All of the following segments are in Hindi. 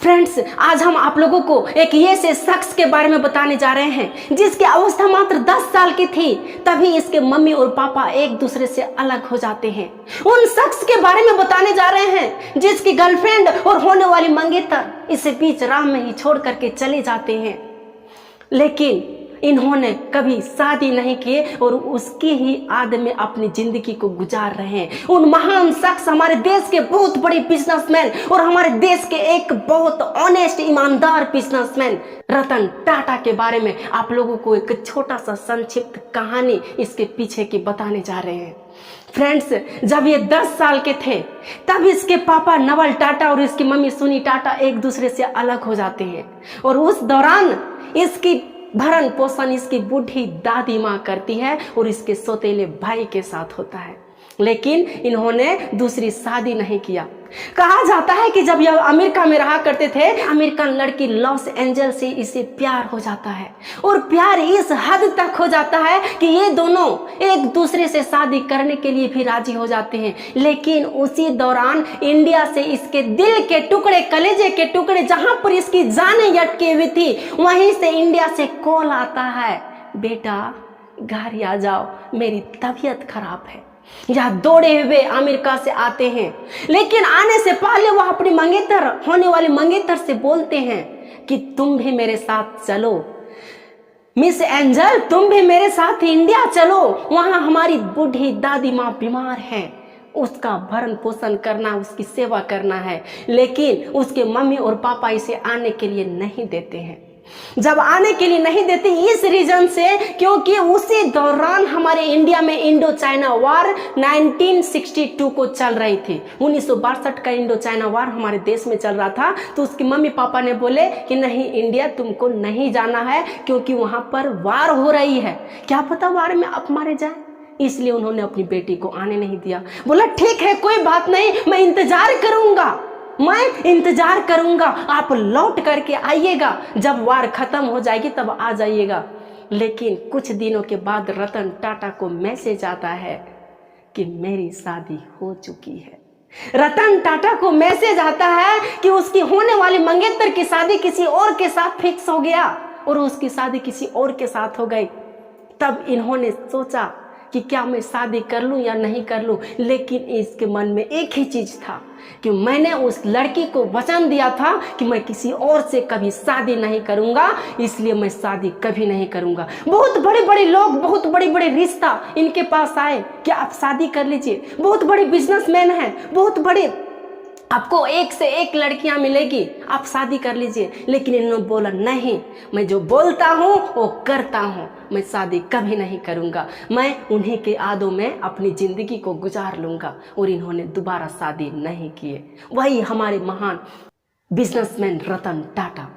फ्रेंड्स, आज हम आप लोगों को एक ऐसे शख्स के बारे में बताने जा रहे हैं जिसकी अवस्था मात्र 10 साल की थी, तभी इसके मम्मी और पापा एक दूसरे से अलग हो जाते हैं। उन शख्स के बारे में बताने जा रहे हैं जिसकी गर्लफ्रेंड और होने वाली मंगेतर इसे बीच राह में ही छोड़ करके चले जाते हैं, लेकिन इन्होंने कभी शादी नहीं की और उसकी ही आद में अपनी जिंदगी को गुजार रहे हैं। उन महान शख्स, हमारे देश के बहुत बड़े बिजनेसमैन और हमारे देश के एक बहुत ऑनेस्ट ईमानदार बिजनेसमैन रतन टाटा के बारे में आप लोगों को एक छोटा सा संक्षिप्त कहानी इसके पीछे की बताने जा रहे हैं। फ्रेंड्स, जब ये 10 साल के थे तब इसके पापा नवल टाटा और इसकी मम्मी सुनी टाटा एक दूसरे से अलग हो जाते हैं और उस दौरान इसकी भरण पोषण इसकी बूढ़ी दादी माँ करती है और इसके सौतेले भाई के साथ होता है, लेकिन इन्होंने दूसरी शादी नहीं किया। कहा जाता है कि जब यह अमेरिका में रहा करते थे, अमेरिकन लड़की लॉस एंजल्स से इसे प्यार हो जाता है और प्यार इस हद तक हो जाता है कि ये दोनों एक दूसरे से शादी करने के लिए भी राजी हो जाते हैं। लेकिन उसी दौरान इंडिया से इसके दिल के टुकड़े, कलेजे के टुकड़े, जहां पर इसकी जानें अटकी हुई थी, वहीं से इंडिया से कॉल आता है, बेटा घर आ जाओ, मेरी तबीयत खराब है। यह दौड़े हुए अमेरिका से आते हैं, लेकिन आने से पहले वह अपनी मंगेतर, होने वाली मंगेतर से बोलते हैं कि तुम भी मेरे साथ चलो, मिस एंजल तुम भी मेरे साथ इंडिया चलो, वहां हमारी बूढ़ी दादी माँ बीमार है, उसका भरण पोषण करना, उसकी सेवा करना है। लेकिन उसके मम्मी और पापा इसे आने के लिए नहीं देते हैं। जब आने के लिए नहीं देते इस रीजन से क्योंकि उसी दौरान हमारे इंडिया में इंडो चाइना वार 1962 को चल रही थी। 1962 का इंडो चाइना वार हमारे देश में चल रहा था, तो उसकी मम्मी पापा ने बोले कि नहीं इंडिया तुमको नहीं जाना है क्योंकि वहां पर वार हो रही है, क्या पता वार में आप मारे जाए, इसलिए उन्होंने अपनी बेटी को आने नहीं दिया। बोला ठीक है कोई बात नहीं, मैं इंतजार करूंगा, आप लौट करके आइएगा, जब वार खत्म हो जाएगी तब आ जाइएगा। लेकिन कुछ दिनों के बाद रतन टाटा को मैसेज आता है कि मेरी शादी हो चुकी है। रतन टाटा को मैसेज आता है कि उसकी होने वाली मंगेतर की शादी किसी और के साथ फिक्स हो गया और उसकी शादी किसी और के साथ हो गई। तब इन्होंने सोचा कि क्या मैं शादी कर लूं या नहीं कर लूं, लेकिन इसके मन में एक ही चीज था कि मैंने उस लड़की को वचन दिया था कि मैं किसी और से कभी शादी नहीं करूंगा, इसलिए मैं शादी कभी नहीं करूंगा। बहुत बड़े बड़े लोग, बहुत बड़े बड़े रिश्ता इनके पास आए कि आप शादी कर लीजिए, बहुत बड़े बिजनेसमैन हैं, बहुत बड़े, आपको एक से एक लड़कियां मिलेगी, आप शादी कर लीजिए। लेकिन इन्होंने बोला नहीं, मैं जो बोलता हूँ वो करता हूँ, मैं शादी कभी नहीं करूँगा, मैं उन्हीं के आदों में अपनी ज़िंदगी को गुजार लूँगा। और इन्होंने दोबारा शादी नहीं किए। वही हमारे महान बिजनेसमैन रतन टाटा।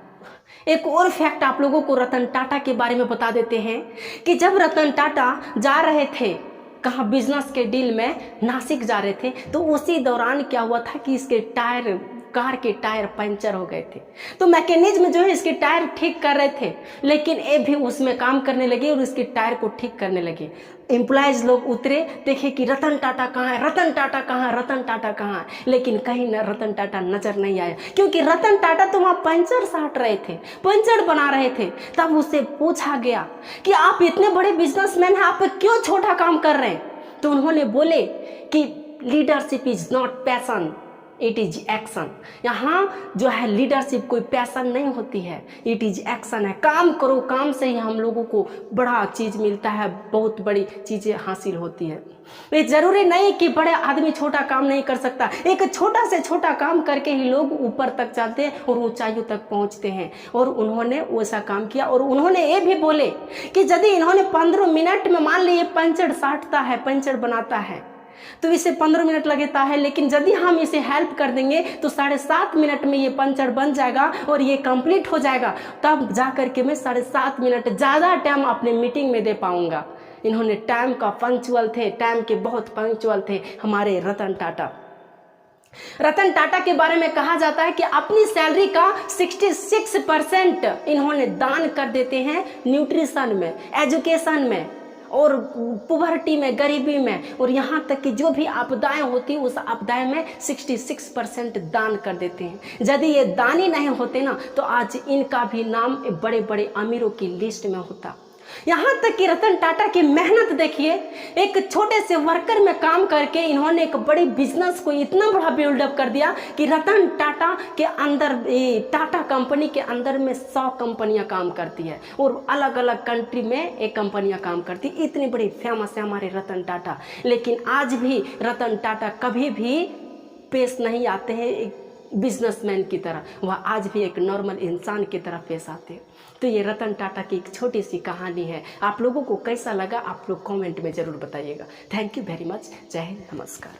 एक और फैक्ट आप लोगों को रतन टाटा के बारे में बता देते हैं कि जब रतन टाटा जा रहे थे कहाँ बिजनेस के डील में, नासिक जा रहे थे, तो उसी दौरान क्या हुआ था कि इसके कार के टायर पंचर हो गए थे। तो मैकेनिज्म जो है इसके टायर ठीक कर रहे थे, लेकिन ये भी उसमें काम करने लगे और इसके टायर को ठीक करने लगे। एम्प्लॉयज लोग उतरे, देखे कि रतन टाटा कहाँ है, रतन टाटा कहाँ है, रतन टाटा कहाँ है, लेकिन कहीं न रतन टाटा नजर नहीं आया क्योंकि रतन टाटा तो वहाँ पंचर साट रहे थे, पंचर बना रहे थे। तब उससे पूछा गया कि आप इतने बड़े बिजनेसमैन हैं, आप क्यों छोटा काम कर रहे हैं? तो उन्होंने बोले कि leadership is not passion, it is action. यहाँ जो है लीडरशिप कोई पैशन नहीं होती है, इट इज एक्शन है। काम करो, काम से ही हम लोगों को बड़ा चीज मिलता है, बहुत बड़ी चीजें हासिल होती है। ये जरूरी नहीं कि बड़े आदमी छोटा काम नहीं कर सकता, एक छोटा से छोटा काम करके ही लोग ऊपर तक जाते हैं और ऊंचाइयों तक पहुंचते हैं। और उन्होंने वैसा काम किया और उन्होंने ये भी बोले कि यदि इन्होंने 15 मिनट में, मान लीजिए पंचर साटता है, पंचर बनाता है, तो इसे 15 मिनट लगता है, लेकिन यदि हम इसे हेल्प कर देंगे तो 7.5 मिनट में ये पंचर बन जाएगा और ये कंप्लीट हो जाएगा। तब जा करके मैं 7.5 मिनट ज़्यादा टाइम अपने मीटिंग में दे पाऊंगा। इन्होंने टाइम का पंक्चुअल थे, टाइम के बहुत पंक्चुअल थे हमारे रतन टाटा। रतन टाटा के बारे में कहा जाता है कि अपनी सैलरी का 66% इन्होंने दान कर देते हैं न्यूट्रिशन में, एजुकेशन में और पुवर्टी में, गरीबी में, और यहाँ तक कि जो भी आपदाएं होती उस आपदाएं में 66% दान कर देते हैं। यदि ये दान ही नहीं होते ना तो आज इनका भी नाम बड़े बड़े अमीरों की लिस्ट में होता। यहाँ तक कि रतन टाटा की मेहनत देखिए, एक छोटे से वर्कर में काम करके इन्होंने एक बड़ी बिजनेस को इतना बड़ा बिल्डअप कर दिया कि रतन टाटा के अंदर, टाटा कंपनी के अंदर में 100 कंपनियां काम करती है और अलग अलग कंट्री में एक कंपनियां काम करती। इतनी बड़ी फेमस है हमारे रतन टाटा। लेकिन आज भी रतन टाटा कभी भी पेश नहीं आते हैं एक बिजनेसमैन की तरह, वह आज भी एक नॉर्मल इंसान की तरह पेश आते हैं। तो ये रतन टाटा की एक छोटी सी कहानी है। आप लोगों को कैसा लगा आप लोग कमेंट में ज़रूर बताइएगा। Thank you very much. जय हिंद, नमस्कार।